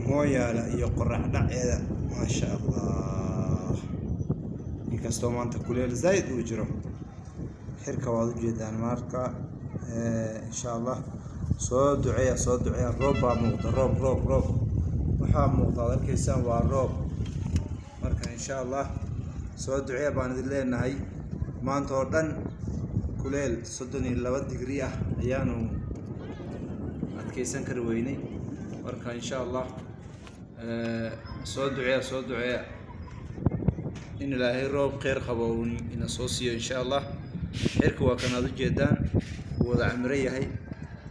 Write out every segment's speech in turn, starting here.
mooyaala iyo qorax dhaceeda maasha allah inkastoo maanta kuleel zaid uu jiro xirka waad u jeedaan marka insha allah soo duceeya roob baa muuqda roob waxaa muuqda arkaysaan waa roob marka insha allah soo duceeya baan idin leenahay maanta oo dhan kuleel 32 digrii ah ayaanu adkaysan kari weynay marka insha allah soo duceeya in ilaahay roob khayr qabo ina soo siiyo insha allah xirka waa kan aad u jeedaan wada cimri yahay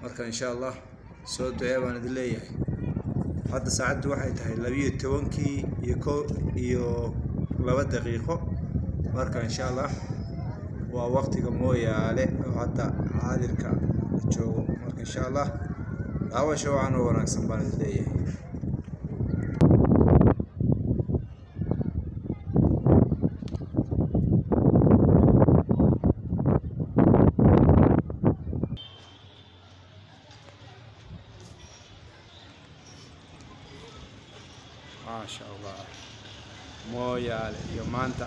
marka insha allah soo duceeya baan idin leeyahay hadda saacadu waxay tahay 12 iyo 2 daqiiqo marka insha allah waa waqtiga mooyaale oo hadda caadirka joogo marka insha allah daawasho waxaan u wanaagsan baan idin leeyahay ما شاء الله mooyaale iyo maanta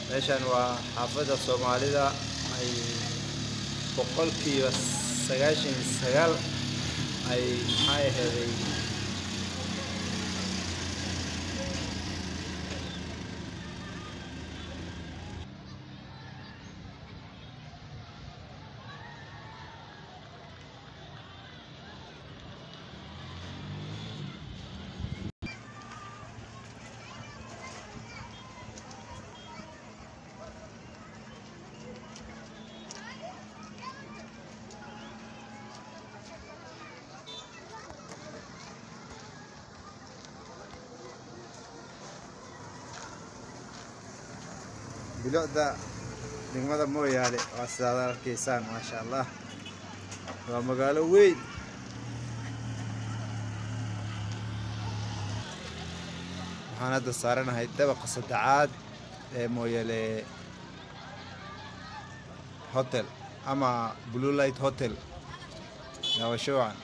meeshan waa xaafada Soomaalida ay boqolkiiba 99 ay hay'aday بلقدا دغمدا mooyaale waa sidaad arkaysaan ma sha Allah waa magaalo weyn waxaan hadda saaranahay dabaqa saddexaad ee mooyaale hotel ama Blue Light Hotel daawasho wacan